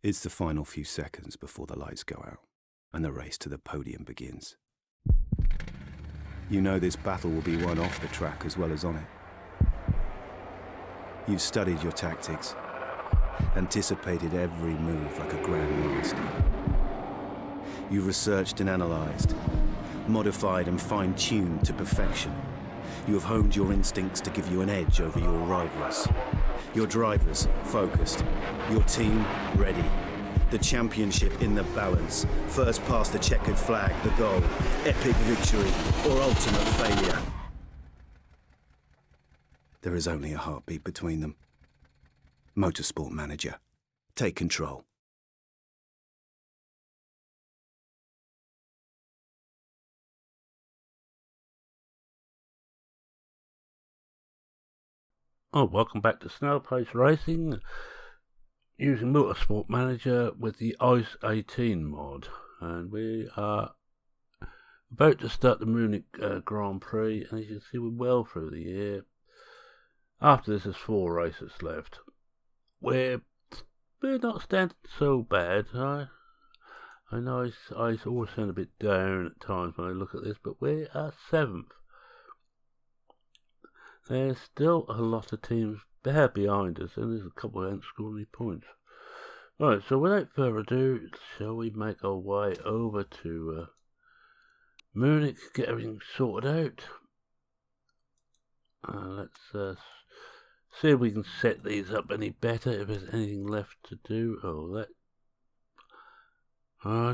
It's the final few seconds before the lights go out, and the race to the podium begins. You know this battle will be won off the track as well as on it. You've studied your tactics, anticipated every move like a grandmaster. You've researched and analysed, modified and fine-tuned to perfection. You have honed your instincts to give you an edge over your rivals. Your drivers focused, your team ready. The championship in the balance. First past the checkered flag, the goal. Epic victory or ultimate failure. There is only a heartbeat between them. MotorSport Manager. Take control. Oh, welcome back to Snail Pace Racing using MotorSport Manager with the ICE18 mod, and we are about to start the Munich Grand Prix, and as you can see we're well through the year. After this there's 4 races left. We're not standing so bad. I know I always sound a bit down at times when I look at this, but we are 7th. There's still a lot of teams there behind us, and there's a couple who haven't scored any points. Right, so without further ado, shall we make our way over to Munich, get everything sorted out. Let's see if we can set these up any better, if there's anything left to do.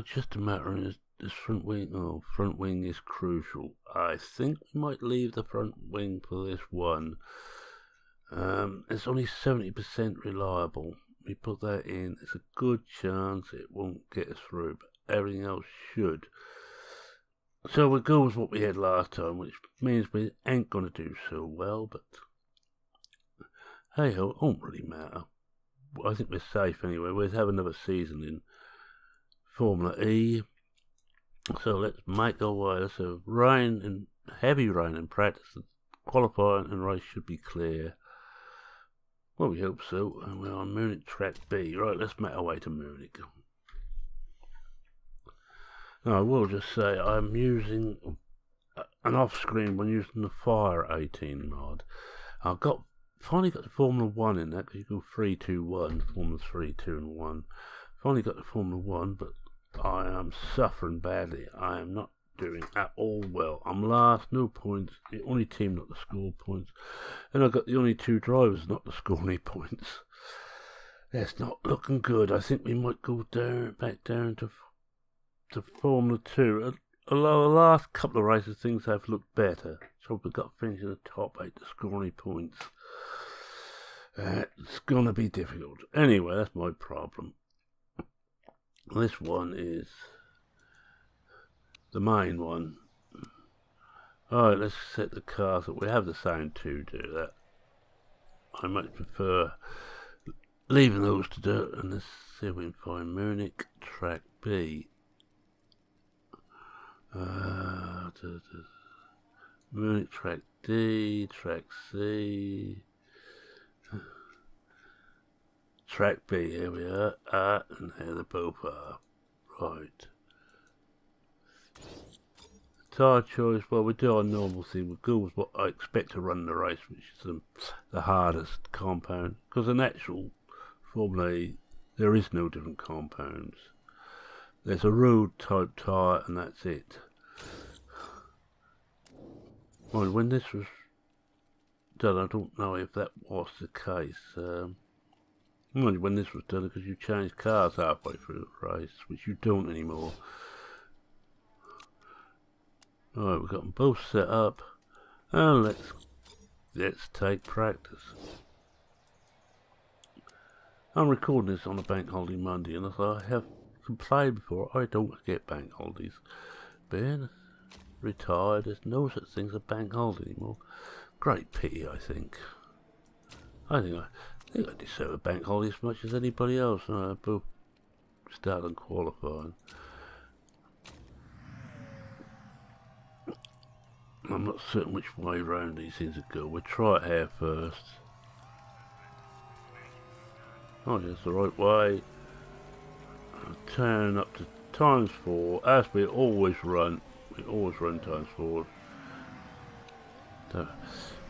Just a matter of this front wing. Front wing is crucial. I think we might leave the front wing for this one. It's only 70% reliable. We put that in, it's a good chance it won't get us through, but everything else should. So we'll go with what we had last time, which means we ain't going to do so well, but hey ho, it won't really matter. I think we're safe anyway. We'll have another season in Formula E. So let's make our way. Let's have heavy rain in practice. Qualifying and race should be clear. Well, we hope so. And we're on Munich track B. Right, let's make our way to Munich. Now, I will just say I'm using an off-screen when using the Fire 18 mod. I've finally got the Formula 1 in that, because you go 3, 2, 1, Formula 3, 2 and 1. Finally got the Formula 1, but I am suffering badly. I am not doing at all well. I'm last, no points, the only team not to score points, and I've got the only 2 drivers not to score any points. That's not looking good. I think we might go back down to Formula 2. Although the last couple of races things have looked better, so we've got to finish in the top 8 to score any points. It's going to be difficult. Anyway, that's my problem. This one is the main one. Alright, let's set the cars up. We have the sound to do that. I much prefer leaving those to do it. And let's see if we can find Munich track B. Munich track D, track C, track B, here we are, and here they both are. Right. Tyre choice, well, we do our normal thing. We go with what I expect to run the race, which is the hardest compound. Because in actual Formula E, there is no different compounds. There's a road type tyre, and that's it. Well, when this was done, I don't know if that was the case. When this was done, because you changed cars halfway through the race, which you don't anymore. Alright, we've got them both set up, and let's take practice. I'm recording this on a bank holiday Monday, and as I have complained before, I don't get bank holidays. Being retired, there's no such thing as a bank holiday anymore. Great pity, I think. I think I deserve a bank holiday as much as anybody else. Both start and qualifying. I'm not certain which way round these things would go. We'll try it here first. Oh, yes, the right way. Turn up to ×4, as we always run. We always run ×4. So,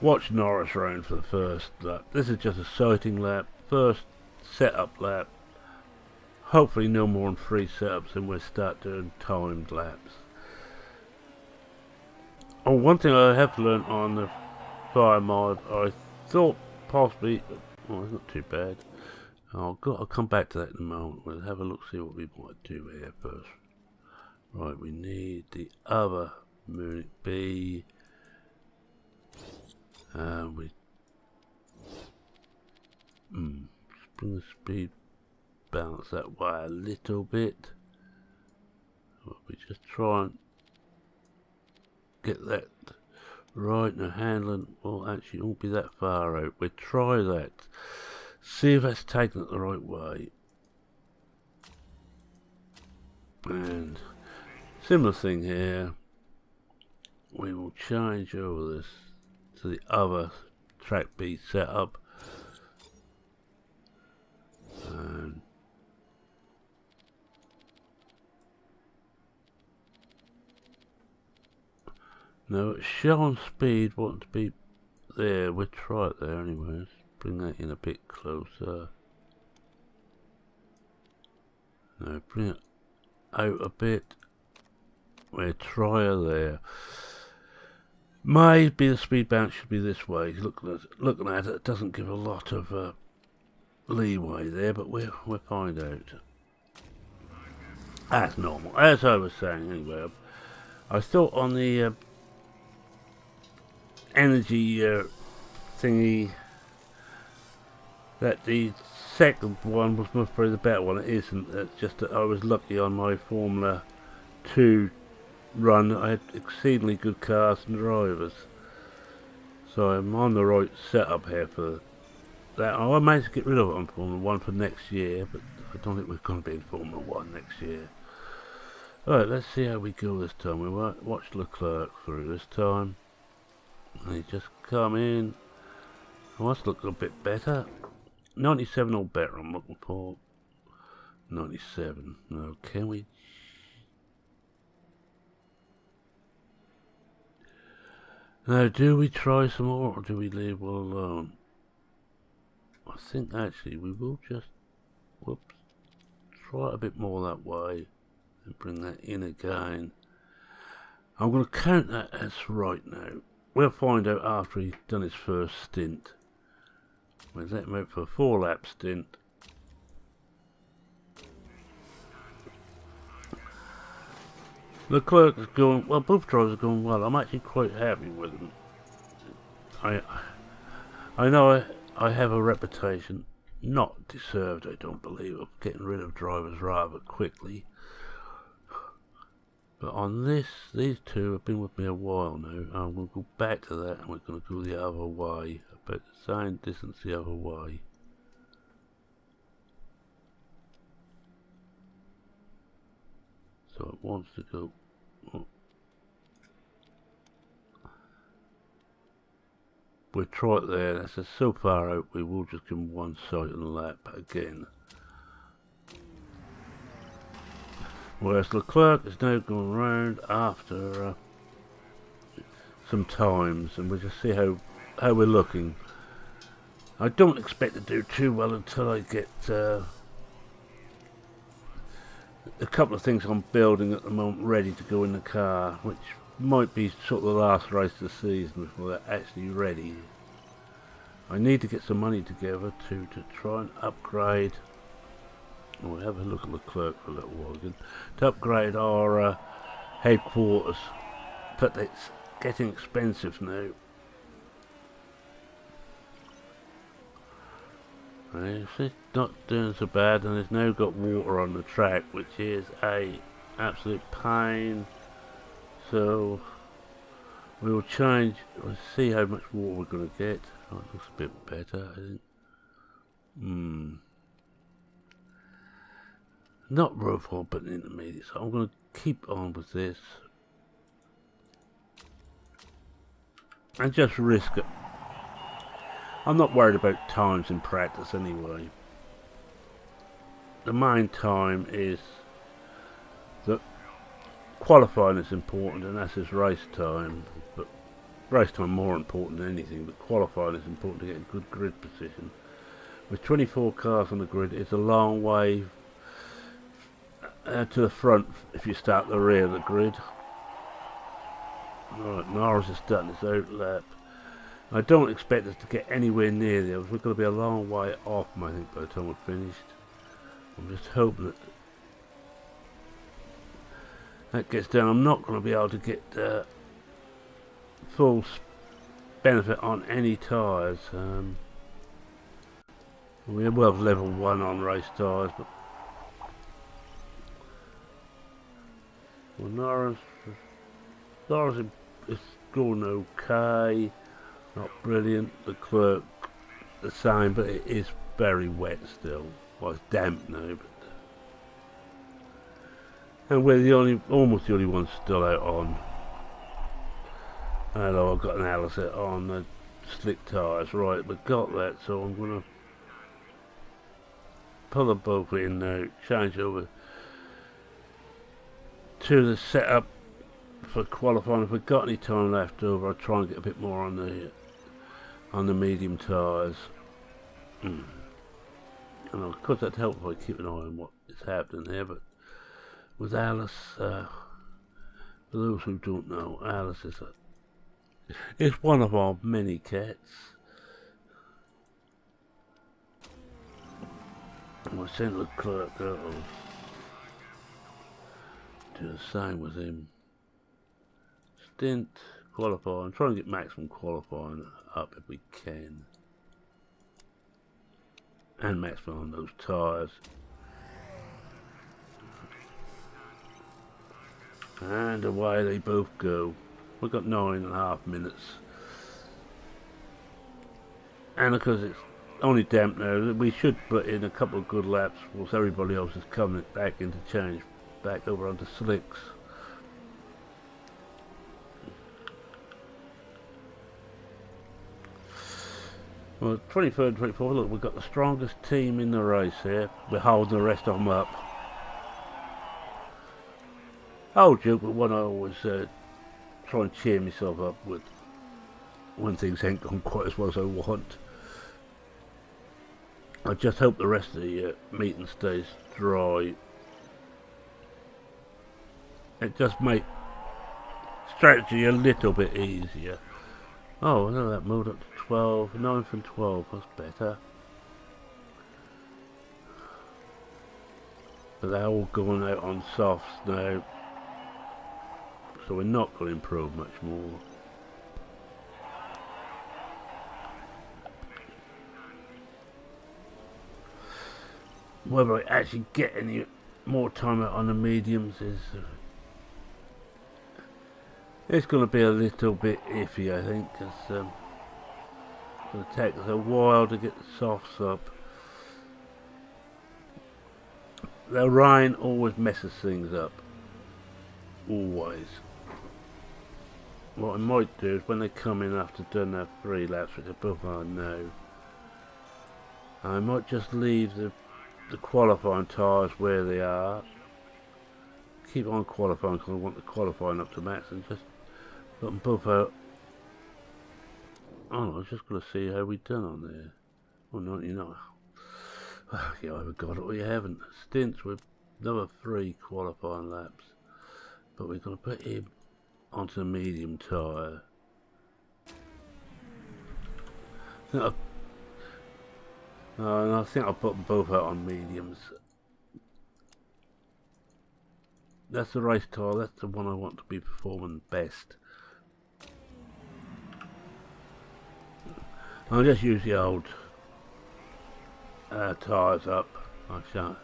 watch Norris round for the first lap. This is just a sighting lap, first setup lap. Hopefully no more than 3 setups and we'll start doing timed laps. Oh, one thing I have learned on the fire mod, I thought possibly, oh, it's not too bad. I'll come back to that in a moment. We'll have a look, see what we want to do here first. Right, we need the other Munich B. We just bring the speed balance that way a little bit. We just try and get that right. Now handling, well, actually it won't be that far out. We'll try that. See if that's taking it the right way. And similar thing here. We will change over this to the other track B setup. And now it's showing speed wanting to be there. We'll try it there anyway. Let's bring that in a bit closer. Now bring it out a bit. We'll try her there. Maybe the speed bounce should be this way. Looking at it, it doesn't give a lot of leeway there, but we'll find out. That's normal, as I was saying anyway. I thought on the energy thingy that the second one was most probably the better one. It isn't. It's just that I was lucky on my Formula 2 run. I had exceedingly good cars and drivers, so I'm on the right setup here for that. I managed to get rid of it on Formula 1 for next year, but I don't think we're going to be in Formula 1 next year. Alright, let's see how we go this time. We watch Leclerc through this time. And he just come in. Oh, that's looking a bit better. 97 or better I'm looking for. 97. No, can we? Now, do we try some more or do we leave well alone? I think actually we will just, whoops, try it a bit more that way and bring that in again. I'm going to count that as right now. We'll find out after he's done his first stint. We'll let him out for a 4-lap stint. Leclerc is going, well, both drivers are going well. I'm actually quite happy with them. I know I have a reputation, not deserved I don't believe, of getting rid of drivers rather quickly. But on this, these two have been with me a while now. I'm going to go back to that and we're going to go the other way. About the same distance the other way. So it wants to go. Oh. We'll try it there. That's so far out we will just give him one side and lap again. Whereas Leclerc is now going round after some times, and we'll just see how we're looking. I don't expect to do too well until I get a couple of things I'm building at the moment ready to go in the car, which might be sort of the last race of the season before they're actually ready. I need to get some money together to try and upgrade. We'll have a look at Leclerc for a little while again. To upgrade our headquarters, but it's getting expensive now. It's not doing so bad, and it's now got water on the track, which is a absolute pain. So we'll change. We'll see how much water we're going to get. Oh, it looks a bit better, I think. Not row 4, but intermediate. So I'm going to keep on with this and just risk it. I'm not worried about times in practice anyway. the main time is that qualifying is important, and that's his race time. But race time more important than anything, but qualifying is important to get a good grid position. With 24 cars on the grid, it's a long way to the front if you start the rear of the grid. Right, Norris is starting his outlap. I don't expect us to get anywhere near the others. We're going to be a long way off, I think, by the time we're finished. I'm just hoping that that gets down. I'm not going to be able to get full benefit on any tyres. We will have level 1 on race tyres, but well, Norris is going okay, not brilliant. The Clerk the same, but it is very wet still. Well, it's damp now, but and we're almost the only ones still out on. Hello, I've got an Alice on the slick tyres, right? But got that, so I'm gonna pull them both in now, change over to the setup for qualifying. If we've got any time left over, I'll try and get a bit more on the medium tyres. And of course that'd help if I keep an eye on what is happening there. But with Alice, for those who don't know, Alice is one of our many cats. We'll send the Clerk out. Do the same with him. Stint, qualifying, try and get maximum qualifying up if we can. And maximum on those tyres. And away they both go. We've got 9.5 minutes. And because it's only damp now, we should put in a couple of good laps whilst everybody else is coming back into change, back over onto slicks. Well, 23rd and 24th, look, we've got the strongest team in the race here. We're holding the rest of them up. Old joke, but one I always try and cheer myself up with when things ain't gone quite as well as I want. I just hope the rest of the meeting stays dry. It just makes strategy a little bit easier. Oh, I know that moved up to 12, 9th and 12, that's better. But they're all going out on softs now, so we're not going to improve much more. Whether I actually get any more time out on the mediums is it's going to be a little bit iffy, I think, because it's going to take us a while to get the softs up. The rain always messes things up, always. What I might do is when they come in after doing their 3 laps, which they both are now, I might just leave the qualifying tyres where they are. Keep on qualifying because I want the qualifying up to max and just put them both out. Oh, I was just going to see how we done on there. Oh, 99. Oh, you either got it or you haven't. Stints with another 3 qualifying laps. But we're going to put him onto the medium tyre. And I think I'll put them both out on mediums. That's the race tyre, that's the one I want to be performing best. I'll just use the old tyres up. I shan't.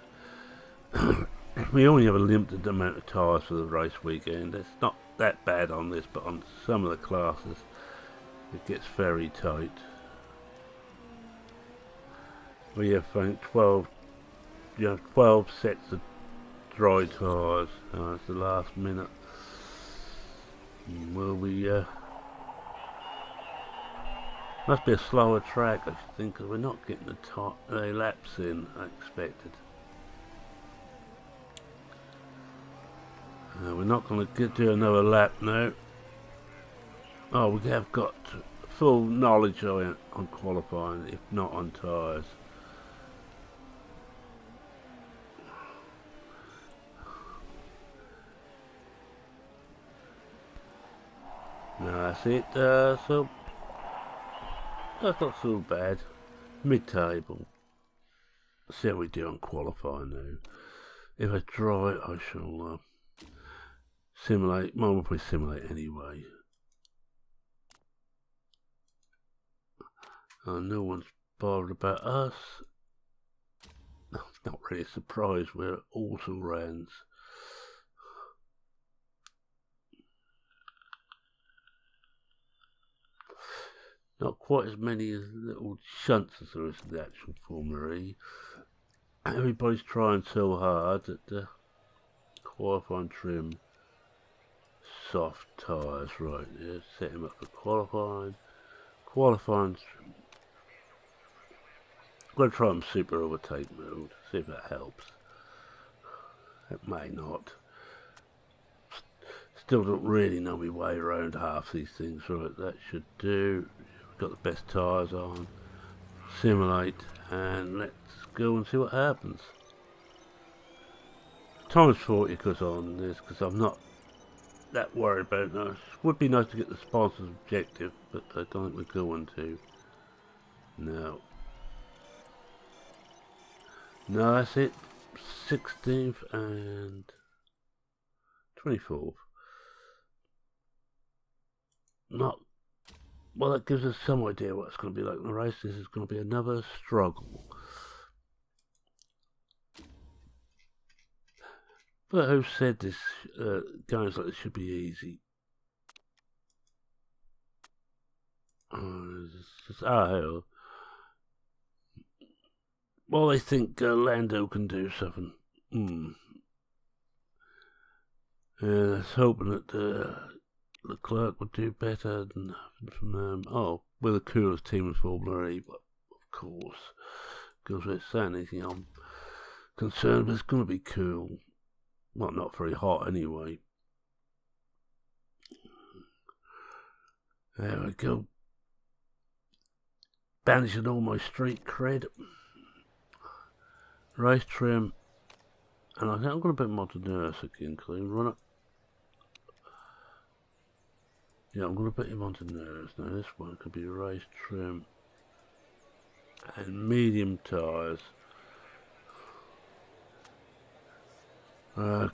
We only have a limited amount of tyres for the race weekend. It's not that bad on this, but on some of the classes it gets very tight. We have, I think, 12 sets of dry tyres. It's the last minute. Will we must be a slower track, I should think, because we're not getting the laps in I expected. We're not going to do another lap now. Oh, we have got full knowledge on qualifying, if not on tyres. No, that's it. So that's not so bad. Mid-table. See how we do on qualifying now. If I draw it, I shall simulate. Well, we'll probably simulate anyway. No one's bothered about us. Not really a surprise. We're also rounds. Not quite as many as little shunts as there is in the actual Formula E. Everybody's trying so hard that the qualifying trim soft tyres. Right, yeah, set him up for qualifying. Qualifying trim. I'm going to try him super overtake mode, see if that helps. It may not. Still don't really know my way around half these things. Right, that should do. Got the best tyres on. Simulate, and let's go and see what happens. Times 40 because on this, because I'm not that worried about it. Would be nice to get the sponsor's objective, but I don't think we're going to. No. No, that's it. 16th and 24th. Not. Well, that gives us some idea what it's going to be like in the race. This is going to be another struggle. But who said this games like this should be easy? Hell. Well, they think Lando can do something. Yeah, let's hoping that Leclerc would do better than from them. Oh, we're the coolest team in Formula E, but of course, goes without saying anything. I'm concerned, but it's going to be cool. Well, not very hot anyway. There we go. Banishing all my street cred. Race trim. And I think I'm going to put Montanurus again, clean run it. Yeah, I'm going to put him onto Montanurus. Now this one could be race trim. And medium tyres.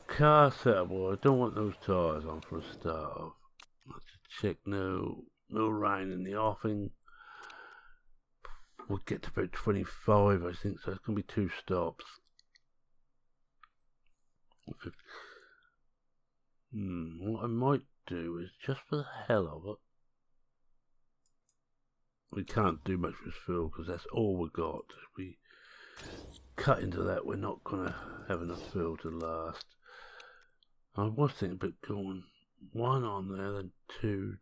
Car setup, well, I don't want those tyres on for a start off. Let's check no rain in the offing. We'll get to about 25, I think, so it's going to be 2 stops. What I might do is, just for the hell of it, we can't do much with fuel because that's all we got. If we cut into that, we're not going to have enough fuel to last. I was thinking about going 1 on there, then 2.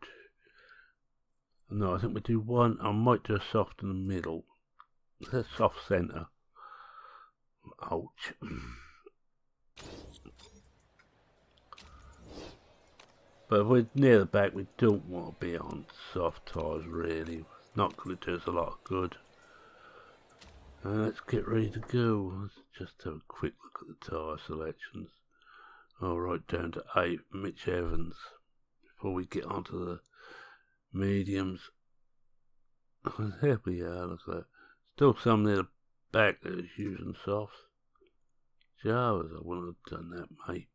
No, I think we do 1. I might do a soft in the middle. That's soft centre. Ouch. But if we're near the back, we don't want to be on soft tyres, really. It's not going to do us a lot of good. Let's get ready to go. Let's just have a quick look at the tyre selections. All right, down to 8, Mitch Evans. Before we get onto the mediums. There we are, look at that. Still some near the back that is using softs. Jarvis, I wouldn't have done that, mate.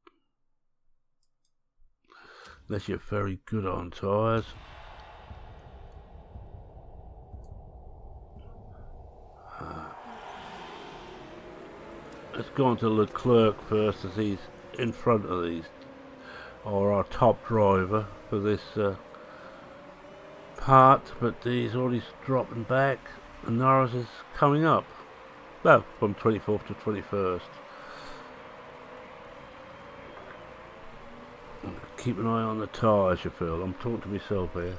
Unless you're very good on tyres. Let's go on to Leclerc first, as he's in front of these, or our top driver for this part, but he's already dropping back, and Norris is coming up. Well, from 24th to 21st. Keep an eye on the tyres, you feel. I'm talking to myself here.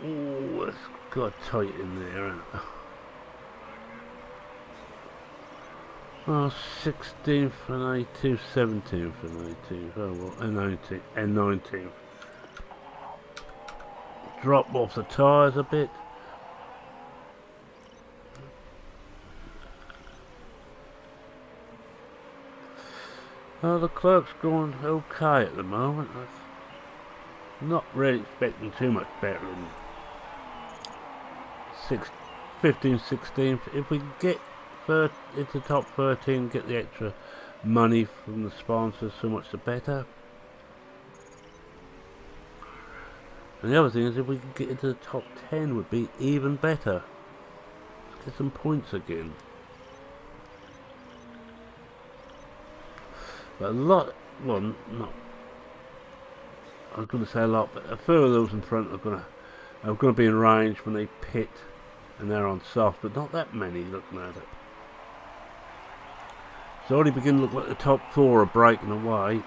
Oh, it's got tight in there, hasn't it? Well, 16th and 18th, 17th and 18th. Oh well, and 19th. Drop off the tyres a bit. Oh, the clerk's going okay at the moment. I'm not really expecting too much better than 15th, 16th. If we can get into top 13, get the extra money from the sponsors, so much the better. And the other thing is, if we can get into the top 10, would be even better. Let's get some points again. But a lot, well, not. I was going to say a lot, but a few of those in front are going to be in range when they pit, and they're on soft, but not that many looking at it. It's already beginning to look like the top 4 are breaking away.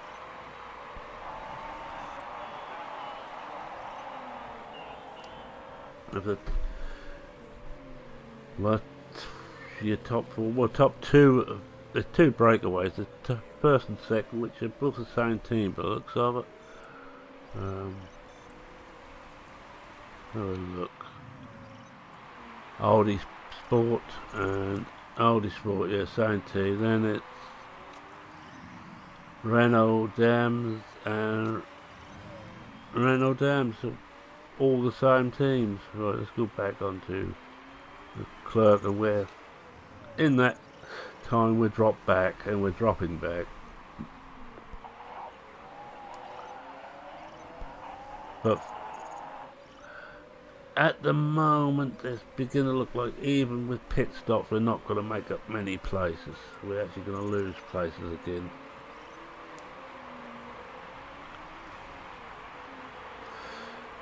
Your top 4, well, top 2. There's 2 breakaways. The first and second, which are both the same team, but looks of it. Have a look. Aldi Sport and Aldi Sport, yeah, same team. Then it's Renault Dams and Renault Dams, all the same teams. Right, let's go back onto the clerk, and we're in that time we drop back, and we're dropping back. But at the moment, it's beginning to look like even with pit stops, we're not going to make up many places. We're actually going to lose places again.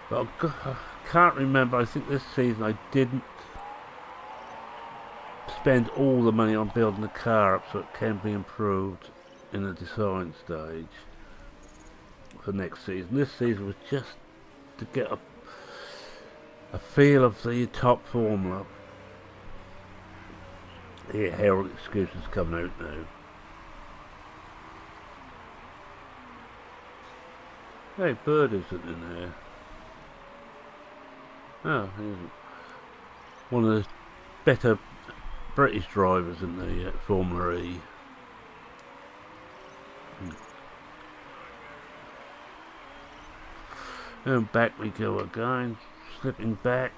But I can't remember. I think this season I didn't spend all the money on building the car up so it can be improved in the design stage for next season. This season was just to get a feel of the top formula. Yeah, Herald excuses coming out now. Hey, Bird isn't in there. Oh, he's one of the better British drivers in the Formula E. And back we go again, slipping back.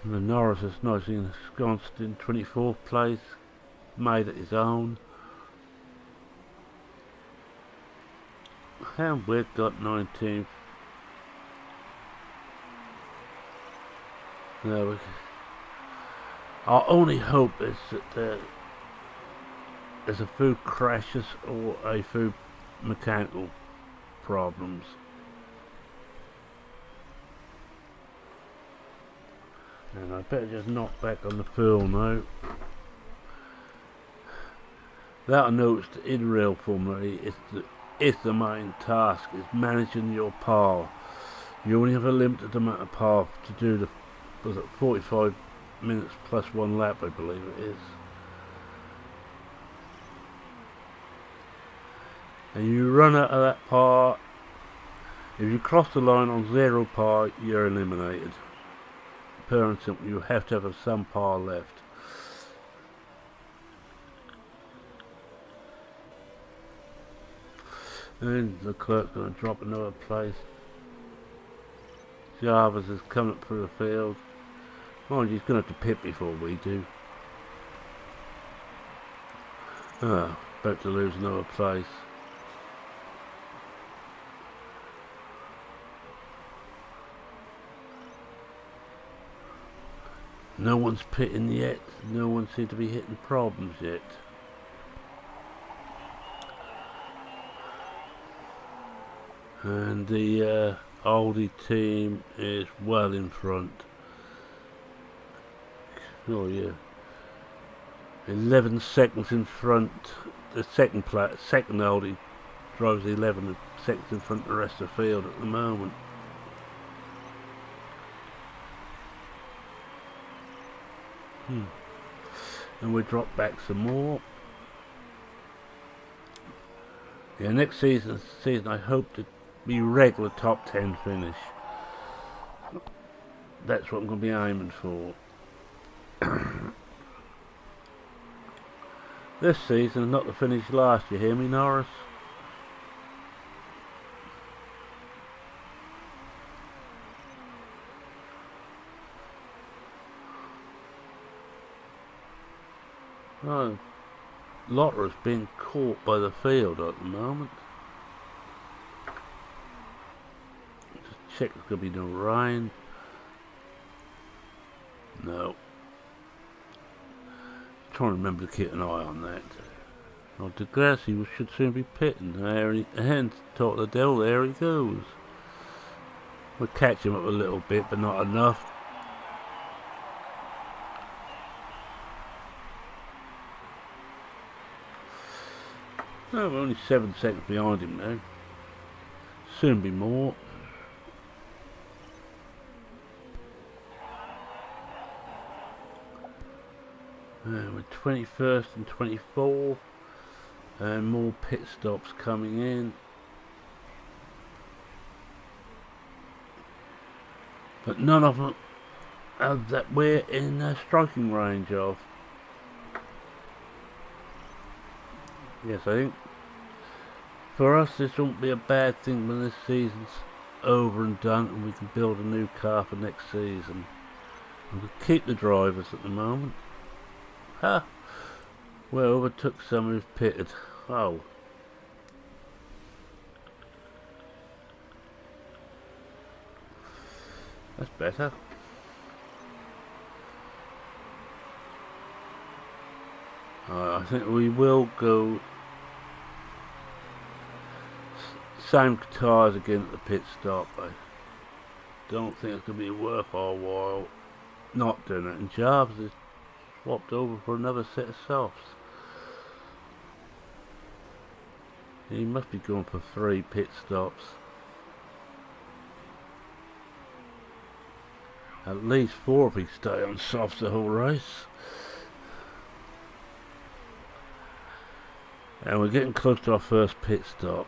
And the Norris is nicely ensconced in 24th place, made it his own. And we've got 19th. Now our only hope is that there's a few crashes or a few mechanical problems. And I better just knock back on the fuel now. That I noticed in real Formula E is the main task, is managing your power. You only have a limited amount of power to do the 45 minutes plus 1 lap, I believe it is. And you run out of that power. If you cross the line on 0 power, you're eliminated. Pure and simple, you have to have some power left. And the clerk's going to drop another place. Jarvis is coming up through the field. Mind you, he's going to have to pit before we do. Ah, about to lose another place. No one's pitting yet. No one seems to be hitting problems yet. And the Aldi team is well in front. Oh yeah, 11 seconds in front. The second Aldi drives 11 seconds in front of the rest of the field at the moment. And we drop back some more. Yeah, next season I hope to be regular top 10 finish. That's what I'm going to be aiming for. This season, not to finish last, you hear me, Norris? Oh, Lotter's being caught by the field at the moment. Just check there's going to be no rain. No. Trying to remember to keep an eye on that. Oh, DeGrassi should soon be pitting. And talk the devil, there he goes. We'll catch him up a little bit, but not enough. Oh, we're only 7 seconds behind him now. Soon be more. We're 21st and 24th, and more pit stops coming in. But none of them that we're in striking range of. Yes, I think for us this won't be a bad thing when this season's over and done and we can build a new car for next season. And we'll keep the drivers at the moment. Ha! Well, overtook some who've pitted. Oh. That's better. I think we will go same tyres again at the pit stop. I don't think it's going to be worth our while not doing it. And Jarvis is swapped over for another set of softs. He must be going for 3 pit stops. At least 4 if he stay on softs the whole race. And we're getting close to our first pit stop.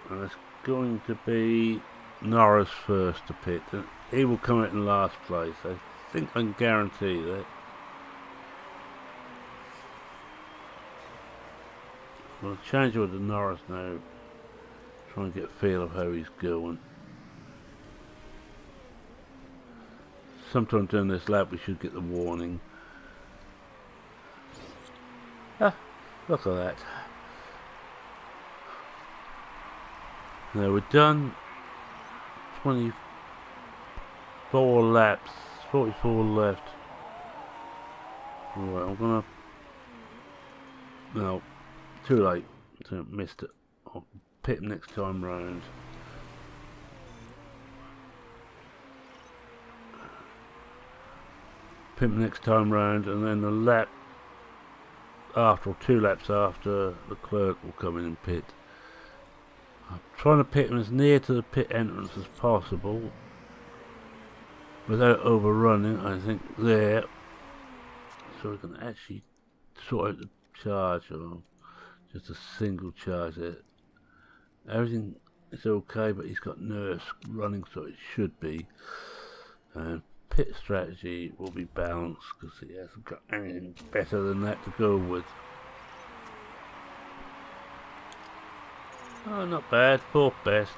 And it's going to be Norris first to pit. And he will come out in last place. I think I can guarantee that. We'll change over to Norris now. Try and get a feel of how he's going. Sometime during this lap we should get the warning. Ah, look at that. Now we're done. 24 laps. 44 left. Alright, I'm gonna... No, too late. So missed it. I'll pit him next time round. Pit him next time round, and then the lap after, or 2 laps after, the clerk will come in and pit. I'm trying to pit him as near to the pit entrance as possible without overrunning, I think, there, so we can actually sort out the charge, or just a single charge there. Everything is okay, but he's got nurse running, so it should be. And pit strategy will be balanced because he hasn't got anything better than that to go with. Oh, not bad, 4th best.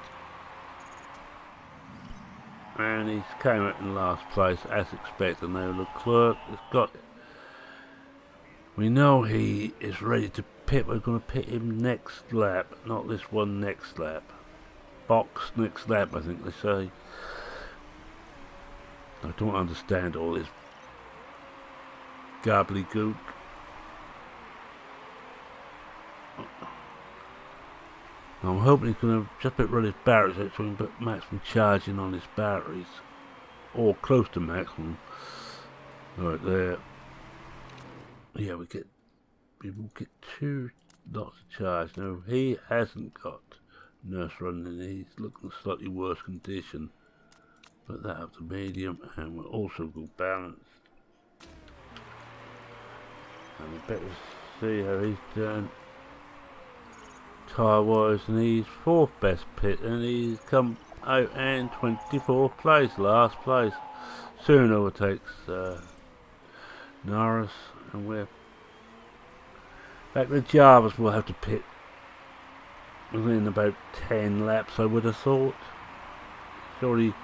And he's came out in last place as expected. Now Leclerc has got it. We know he is ready to pit. We're going to pit him next lap, not this one next lap. Box next lap, I think they say. I don't understand all this gobbledygook. I'm hoping he's going to just run his batteries out so we can put maximum charging on his batteries. Or close to maximum. Right there. Yeah, we will get 2 lots of charge. Now, he hasn't got nurse running. He's looking slightly worse condition. Put that up to medium, and we'll also go balanced. And we better see how he's done. tyre wise, and he's 4th best pit, and he's come out in 24th place, last place. Soon overtakes Norris, and we're back to Jarvis. Will have to pit within about 10 laps, I would have thought. He's already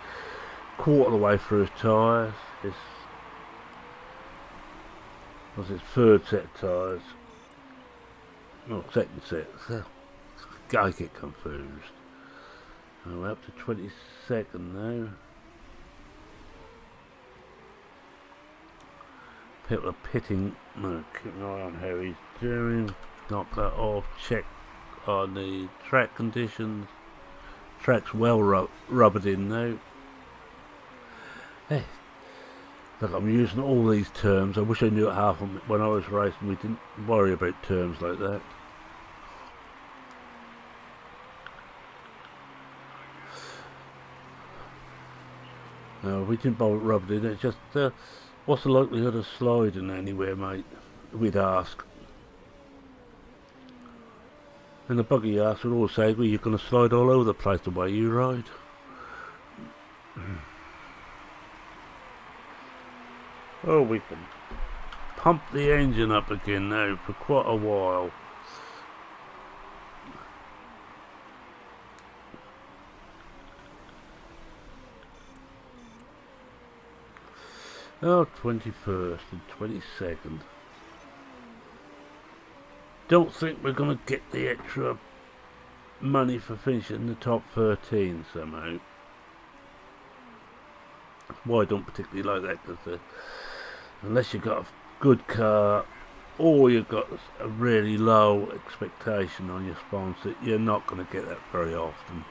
quarter of the way through his tyres. This was his 3rd set of tyres. Oh, 2nd set. I get confused. Oh, we're up to 22nd now. People are pitting. No, keep an eye on how he's doing. Knock that off. Check on the track conditions. Track's well rubbered in now. Hey, look, I'm using all these terms. I wish I knew it half of them. When I was racing, we didn't worry about terms like that. No, we didn't bother rubbing it in. It's just, what's the likelihood of sliding anywhere, mate? We'd ask. And the buggy ass would always say, well, you're going to slide all over the place the way you ride. Oh, we can pump the engine up again now for quite a while. Oh, 21st and 22nd. Don't think we're going to get the extra money for finishing in the top 13 somehow. Well, I don't particularly like that, because unless you've got a good car or you've got a really low expectation on your sponsor, you're not going to get that very often.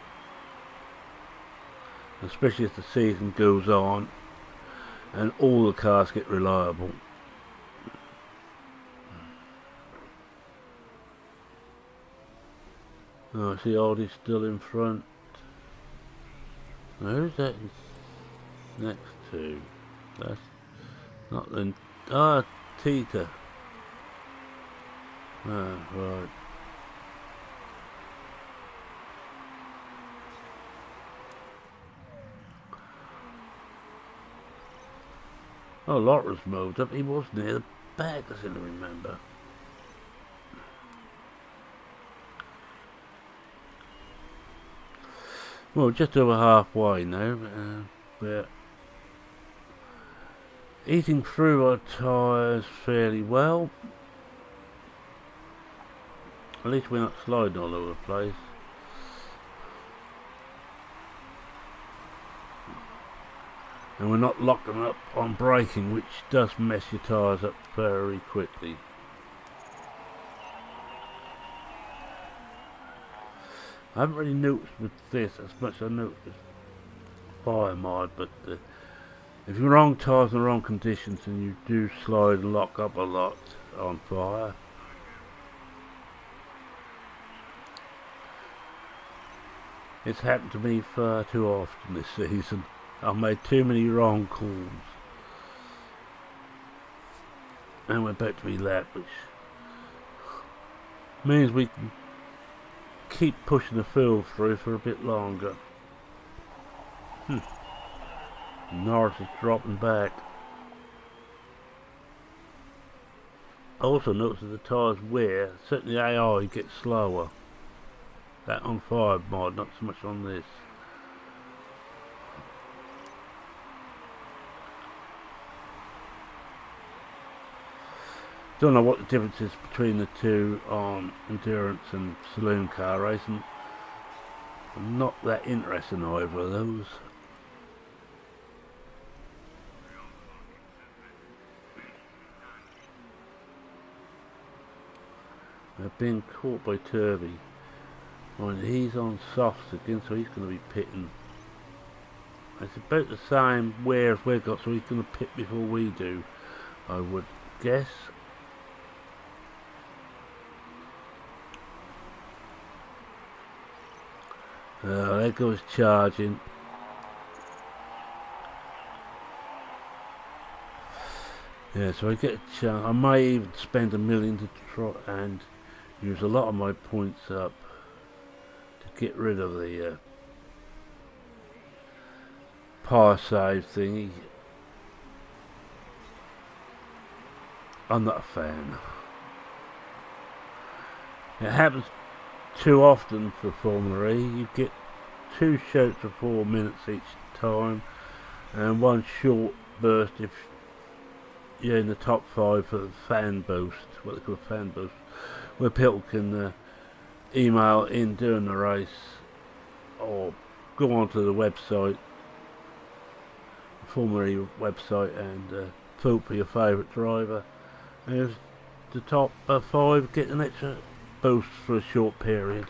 Especially as the season goes on and all the cars get reliable. Oh, I see Aldi's still in front. Now, who's that next to? That's not the... Ah, Tita. Ah, right. Oh, Laura's moved up. He was near the back, I seem to remember. Well, just over halfway now. We're eating through our tyres fairly well. At least we're not sliding all over the place. And we're not locking up on braking, which does mess your tyres up very quickly. I haven't really noticed with this as much as I noticed with fire mod, but if you're wrong tyres in the wrong conditions, then you do slide and lock up a lot on fire. It's happened to me far too often this season. I've made too many wrong calls. And we're about to be lapped, which means we can keep pushing the field through for a bit longer. Norris is dropping back. I also noticed that the tyres wear, certainly AI gets slower. That on fire mod, not so much on this. Don't know what the difference is between the two on endurance and saloon car racing. I'm not that interested in either of those. I've been caught by Turvey. And he's on softs again, so he's going to be pitting. It's about the same wear as we've got, so he's going to pit before we do, I would guess. There goes charging. Yeah, so I get a chance. I may even spend $1 million to try and use a lot of my points up. get rid of the power save thingy. I'm not a fan. It happens too often for Formula E. You get 2 shouts of 4 minutes each time, and 1 short burst if you're in the top 5 for the fan boost, what they call a fan boost, where people can email in during the race or go onto the website, the Formula E website, and vote for your favourite driver. And if the top 5 get an extra boost for a short period.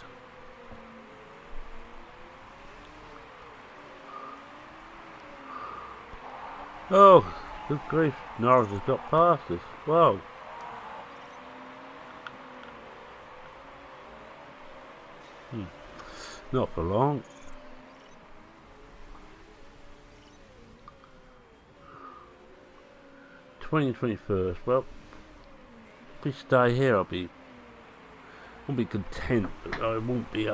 Oh, good grief, Norris has got past us. Wow. Not for long. '21st. Well, if we stay here, I'll be content, but I won't be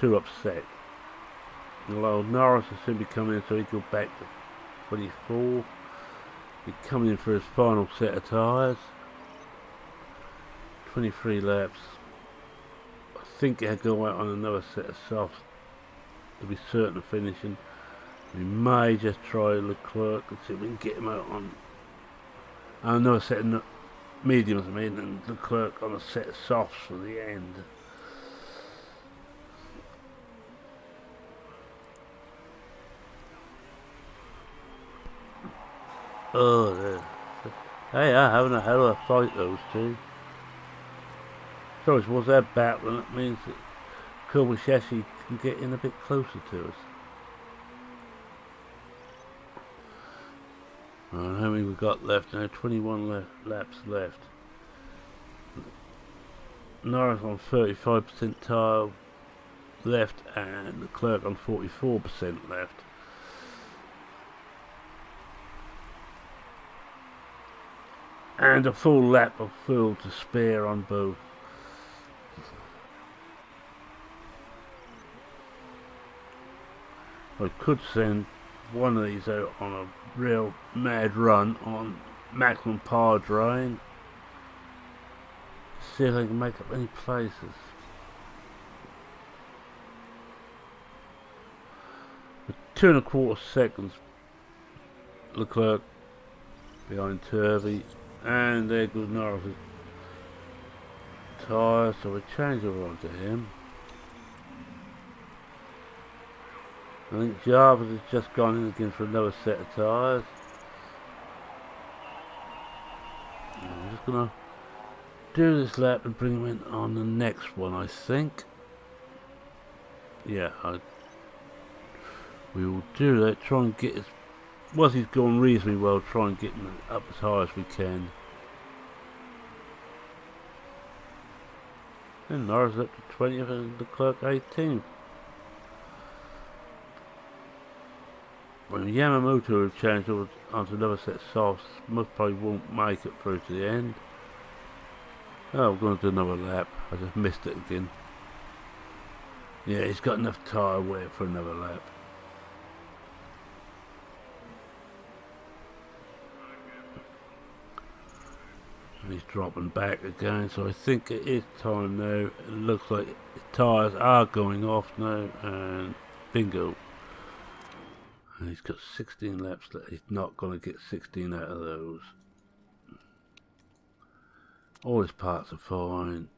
too upset. Although Norris will soon be coming in, so he go back to 24. He's coming in for his final set of tyres. 23 laps. I think he'll go out on another set of softs to be certain of finishing. We may just try Leclerc and see if we can get him out on another set of mediums, and Leclerc on a set of softs for the end. Oh, hey, I'm having a hell of a fight, those two. So it was their battle, and it means that Kobayashi can get in a bit closer to us. Right, how many we got left now? 21 laps left. Norris on 35% tyre left, and Leclerc on 44% left. And a full lap of fuel to spare on both. I could send one of these out on a real mad run on maximum power drain. See if I can make up any places. With 2.25 seconds, Leclerc behind Turvey, and there goes Norris' tyre, so we change over onto him. I think Jarvis has just gone in again for another set of tyres. I'm just going to do this lap and bring him in on the next one, I think. Yeah, we will do that. Try and get once he's gone reasonably well, try and get him up as high as we can. And Norris up to 20th and Leclerc 18th. When Yamamoto have changed over onto another set of softs, most probably won't make it through to the end. Oh, we're going to do another lap. I just missed it again. Yeah, he's got enough tyre wear for another lap. And he's dropping back again, so I think it is time now. It looks like the tyres are going off now, and bingo. And he's got 16 laps left. He's not going to get 16 out of those. All his parts are fine.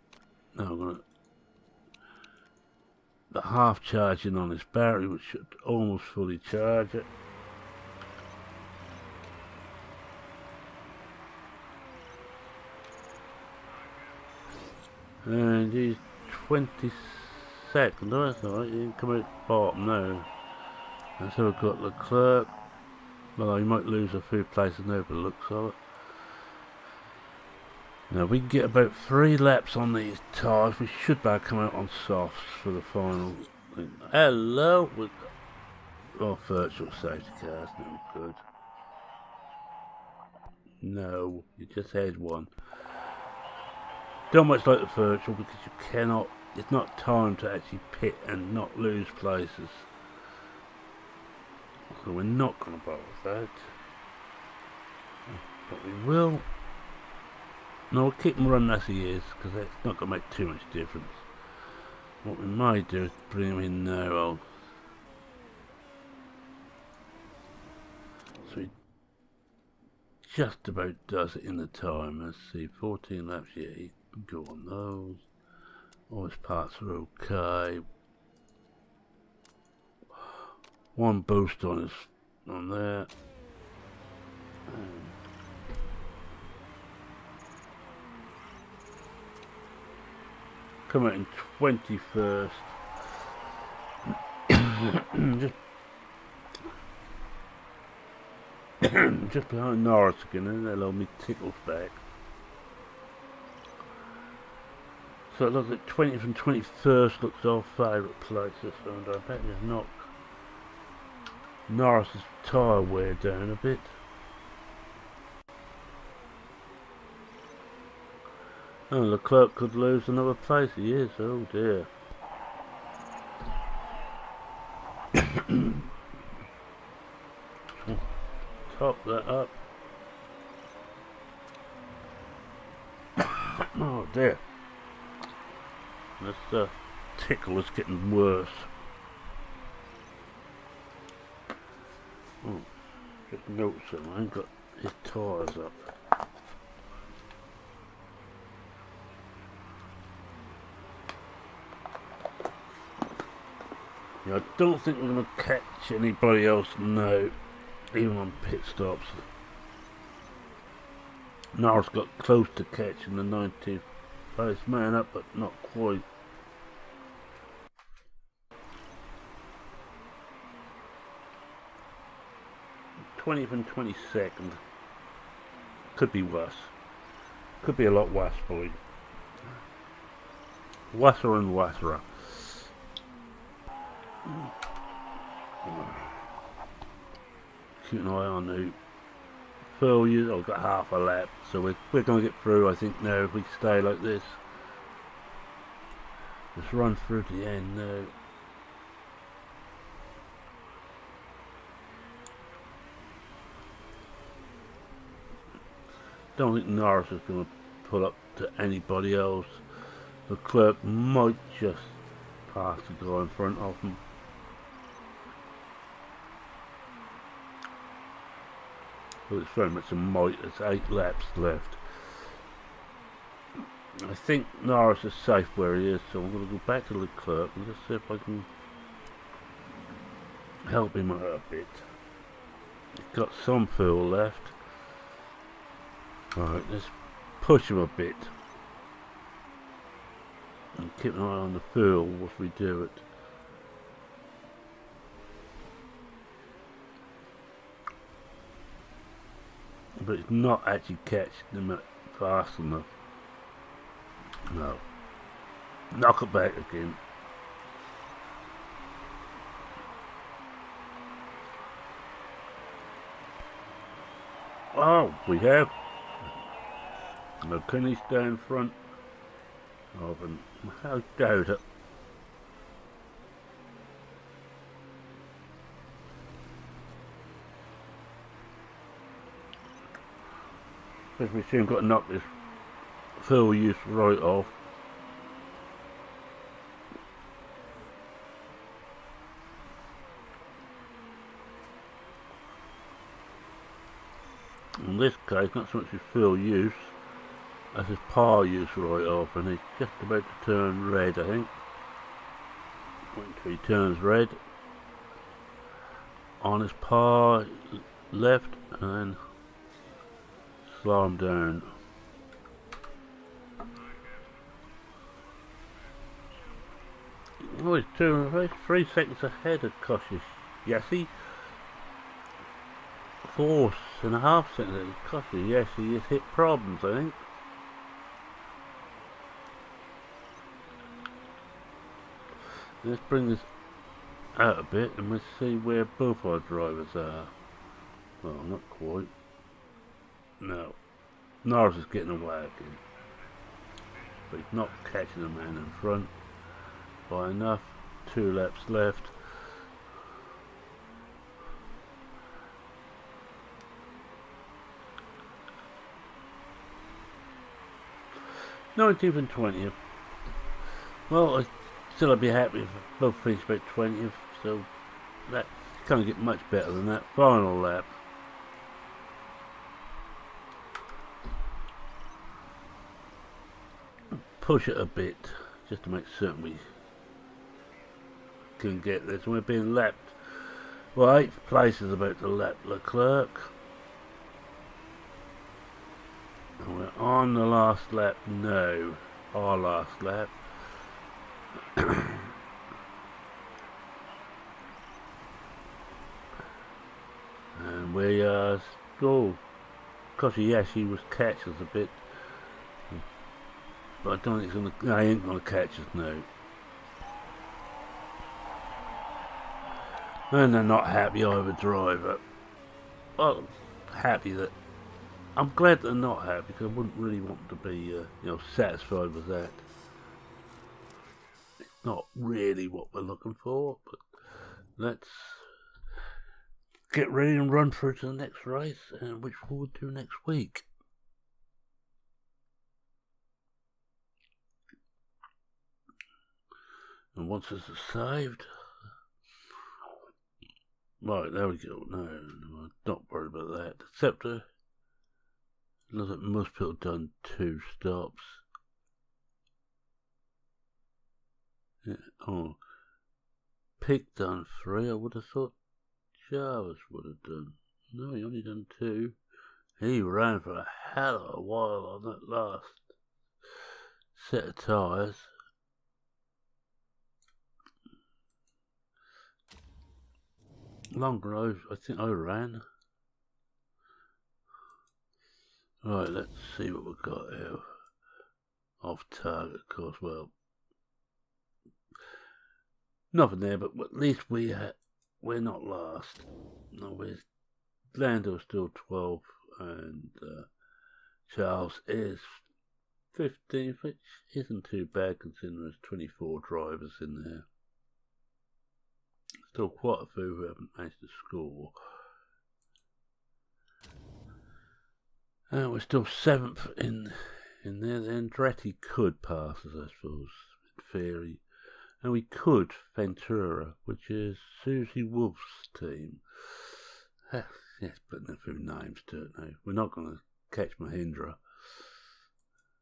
Now I'm going to... The half charging on his battery, which should almost fully charge it. And he's 22nd. Oh, that's alright. He didn't come out bottom now. And so we've got Leclerc. Well, he might lose a few places now, but it looks of it. Now we can get about 3 laps on these tyres. We should be able to come out on softs for the final thing. Hello! Oh, virtual safety cars, no good. No, you just had one. Don't much like the virtual because you cannot it's not time to actually pit and not lose places. So we're not going to bother with that. But we will. No, we'll keep him running as he is, because that's not going to make too much difference. What we might do is bring him in now. So he just about does it in the time. Let's see, 14 laps, yeah, he can go on those. All his parts are okay. One boost on there. Come out in 21st. just behind Norris again, and they'll me tickles back. So it looks like 20th and 21st looks our favourite places, and I bet just knock Norris's tyre wear down a bit. Oh, Leclerc could lose another place. He is. Oh dear. Top that up. Oh dear. This tickle is getting worse. Oh, just noticing I ain't got his tyres up. Yeah, I don't think we're going to catch anybody else now, even on pit stops. Norris got close to catching the 19th place man up, but not quite. '20th and 22nd. Could be worse. Could be a lot worse for you. Wasser and Wasserer. Keep an eye on the failures. I've got half a lap, so we're going to get through, I think, now if we stay like this. Just run through to the end now. Don't think Norris is going to pull up to anybody else. Leclerc might just pass the guy in front of him. But it's very much a might. There's 8 laps left. I think Norris is safe where he is, so I'm going to go back to Leclerc and just see if I can help him out a bit. He's got some fuel left. Alright, let's push him a bit. And keep an eye on the fuel whilst we do it. But it's not actually catching them fast enough. No. Knock it back again. Oh, we have. McKinney's down front of him. I doubt it. Because we soon got to knock this fuel use right off. In this case, not so much his fuel use as his power use right off, and he's just about to turn red, I think. Wait until he turns red. On his power left, and then slow him down. Oh, he's 3 seconds ahead of Koshish. Yassi. 4.5 seconds ahead of Koshish. Yes, he has hit problems, I think. Let's bring this out a bit and let's see where both our drivers are. Well, not quite. No. Norris is getting away again. But he's not catching the man in front. by enough. 2 laps left. '19th and 20th. Well, I'd be happy if both finished about 20th, so that can't get much better than that. Final lap. Push it a bit, just to make certain we can get this. We're being lapped. Well, 8th place is about to lap Leclerc. And we're on the last lap. No, our last lap. And we still, Kobayashi was catch us a bit, but I don't think he's gonna. No, he ain't gonna catch us, no. And they're not happy either, driver. Well, happy that. I'm glad they're not happy, because I wouldn't really want to be, satisfied with that. It's not really what we're looking for, but let's get ready and run through to the next race, and which we'll do next week. And once this is saved, right, there we go. No, not worried about that. Except looks like most people done 2 stops. Yeah, oh, Pick done 3. I would have thought Jarvis would have done. No, he only done 2. He ran for a hell of a while on that last set of tyres. Longer I think I ran. Right, let's see what we've got here. Off target, of course. Well, nothing there, but at least we're not last. No, Lando's still 12th, and Charles is 15th, which isn't too bad considering there's 24 drivers in there. Still quite a few who haven't managed to score. And we're still 7th in there. The Andretti could pass us, I suppose, in theory. And we could Ventura, which is Susie Wolf's team. Yes, putting a few names to it now. We're not going to catch Mahindra,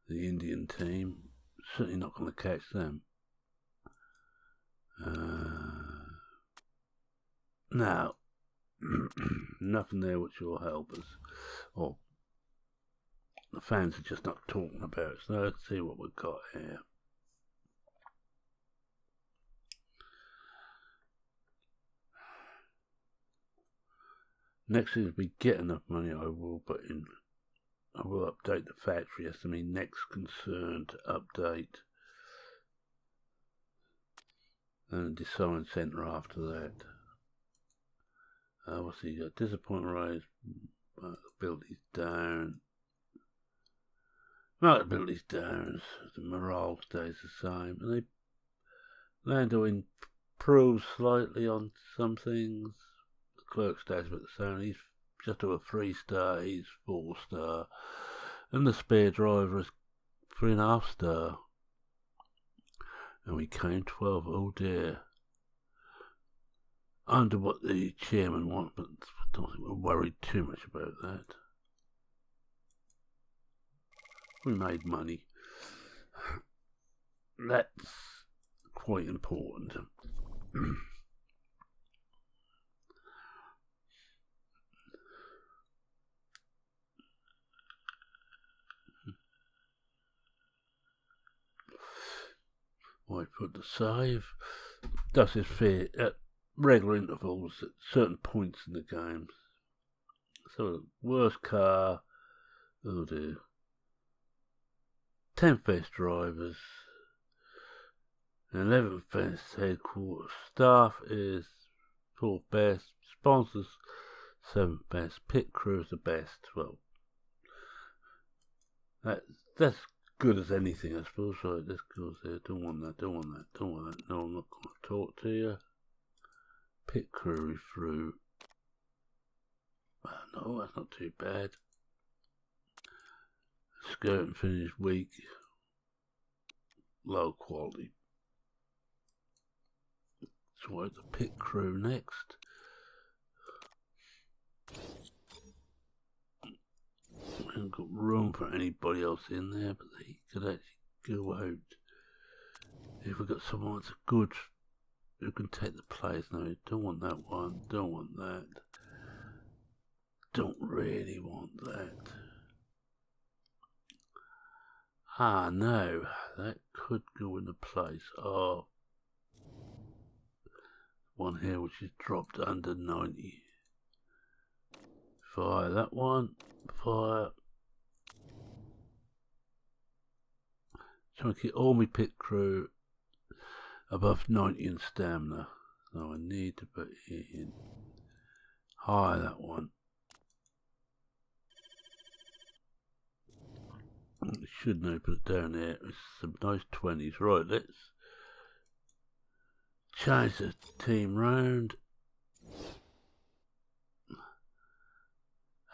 the Indian team. Certainly not going to catch them. Now, nothing there which will help us. Or the fans are just not talking about it. So let's see what we've got here. Next thing, if we get enough money, I will update the factory. That's my next concern to update. And design centre after that. What's he got? Disappointment rise. Abilities down. Marketability's down. The morale stays the same. And Lando improves slightly on some things. The clerk stays about the same. He's just over 3-star. He's 4-star. And the spare driver is 3.5-star. And we came 12. Oh dear. Under what the chairman wants, but I don't think we're worried too much about that. We made money. That's quite important. I put the save. Does his fair at regular intervals at certain points in the game. So worst car. Oh dear. 10th best drivers. 11th best headquarters. Staff is 4th best. Sponsors 7th best. Pit crew is the best. Well, that's good as anything, I suppose. Right, this goes there. Don't want that, don't want that, don't want that. No, I'm not going to talk to you. Pit query through. No, that's not too bad. Skirt and finish weak. Low quality. So where's the pit crew next? We haven't got room for anybody else in there, but they could actually go out. If we've got someone that's good, who can take the place. No, don't want that one, don't want that. Don't really want that. Ah, no, that could go into place. Oh, one here which is dropped under 90. Fire that one. Fire. Trying to keep all my pit crew above 90 in stamina. So I need to put in higher that one. I should now put it down there. It's some nice 20s. Right, let's change the team round.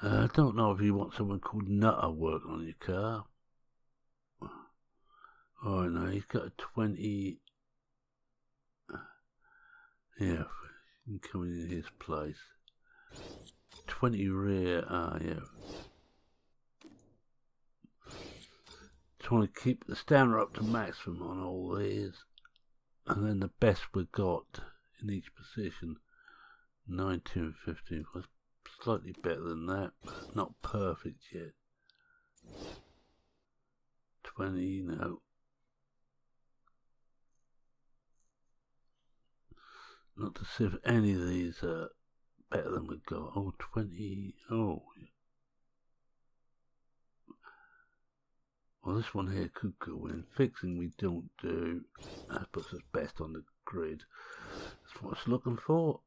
I don't know if you want someone called Nutter working on your car. Oh no, he's got a 20. Yeah, you can come in his place. 20 rear, yeah. Just want to keep the stamina up to maximum on all these. And then the best we've got in each position. 19 and 15 was slightly better than that, but not perfect yet. 20, no. Not to see if any of these are better than we've got. Oh, 20, oh. Well, this one here could go in. Fixing we don't do. That puts us best on the grid. That's what it's looking for.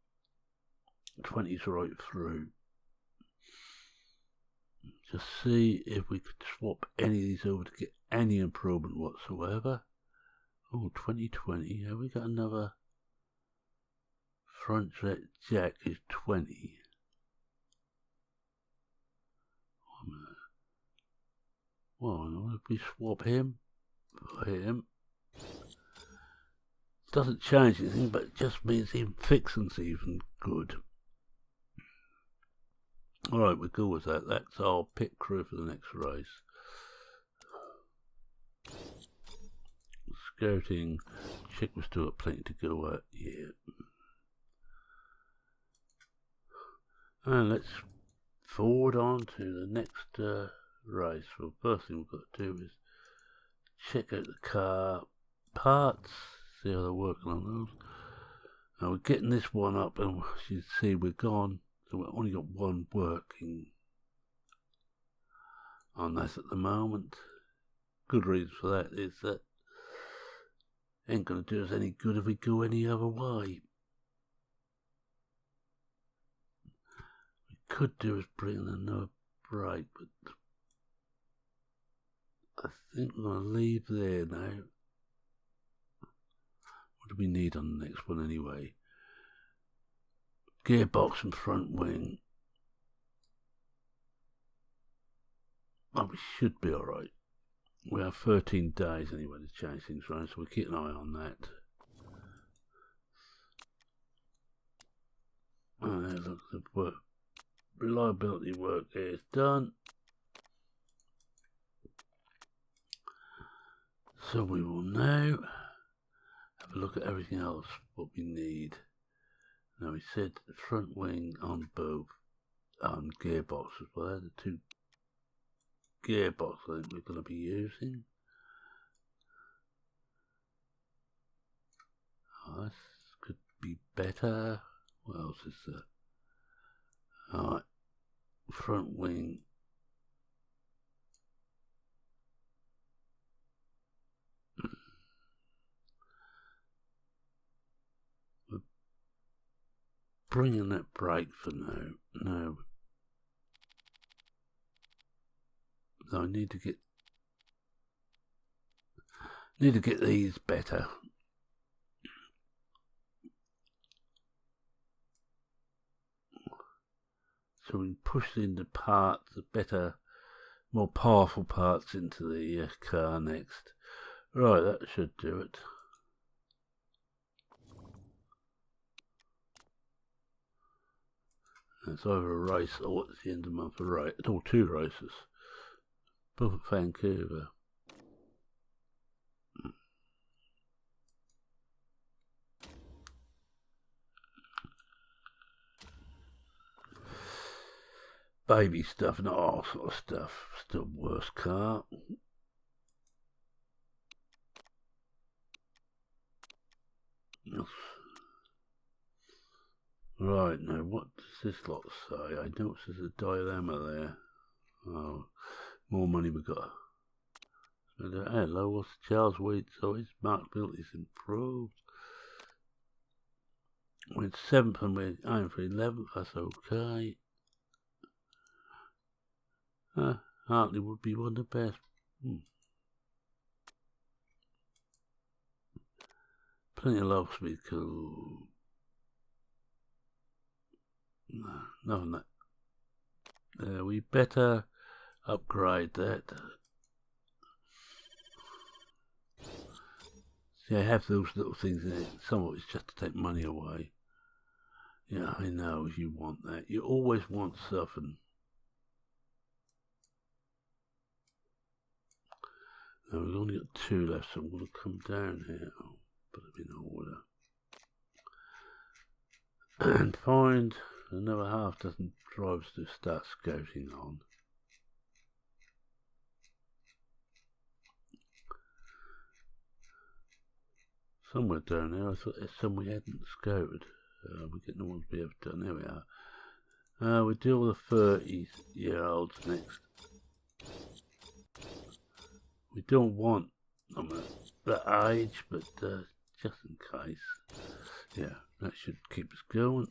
20's right through. Just see if we could swap any of these over to get any improvement whatsoever. Oh, 2020. Have we got another front jack is 20. Well, if we swap him for him, doesn't change anything, but it just means even fixing's even good. Alright, we'll go with that. That's our pit crew for the next race. Scouting, check we've still got plenty to go at. Yeah. And let's forward on to the next race. Well, first thing we've got to do is check out the car parts, see how they're working on those. Now we're getting this one up, and as you can see, we're gone. So we've only got one working on this at the moment. Good reason for that is that it ain't going to do us any good if we go any other way. We could do is bring in another brake, but I think we're going to leave there now. What do we need on the next one anyway? Gearbox and front wing. Oh, we should be alright. We have 13 days anyway to change things around, so we'll keep an eye on that. And look, the work. Reliability work is done. So we will now have a look at everything else, what we need. Now we said the front wing on both gearboxes, well they're the two gearboxes I think we're going to be using. Oh, this could be better. What else is there? Alright, front wing. Bringing that brake for now. No. So I need to get Need to get these better. So we push in the parts, the better, more powerful parts into the car next. Right, that should do it. It's either a race or it's the end of the month, right? It's all 2 races. Both at Vancouver. Baby stuff, not all sort of stuff. Still worst car. Right, now what does this lot say? I notice there's a dilemma there. Oh, more money we got. Hello, what's Charles Wheat? So his markability's improved. We're 7th and we're aiming for 11th, that's okay. Hartley would be one of the best. Plenty of low speed, cool. No, nothing that. We better upgrade that. See, I have those little things in it. Some of it's just to take money away. Yeah, I know if you want that. You always want something. Now we've only got 2 left, so I'm going to come down here. I'll put them in order. And find another half dozen drives to start scouting on. Somewhere down there, I thought there's some we hadn't scouted. We're getting the ones we have done. There we are. We deal with the 30-year-olds next. We don't want them at that age, but just in case. Yeah, that should keep us going.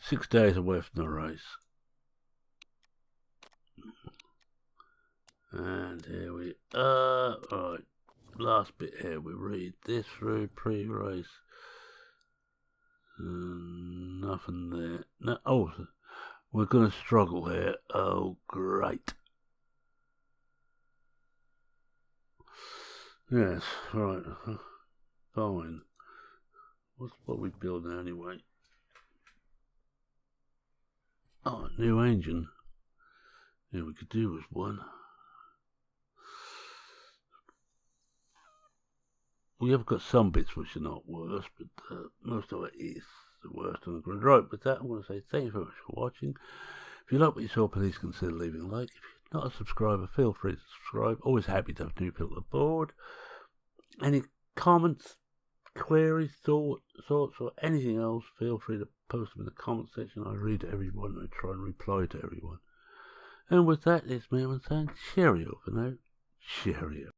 6 days away from the race. And here we are. Right, last bit here. We read this through pre-race. Nothing there. No, oh, we're going to struggle here. Oh, great. Yes, right. Fine. What we building anyway? Oh, new engine. Yeah, we could do with one. We have got some bits which are not worse, but most of it is the worst on the grid. Right, with that, I want to say thank you very much for watching. If you like what you saw, please consider leaving a like. If you're not a subscriber, feel free to subscribe. Always happy to have new people aboard. Any comments, queries, thoughts, or anything else, feel free to post them in the comment section. I read everyone. I try and reply to everyone. And with that, it's me saying cheerio for now. Cheerio.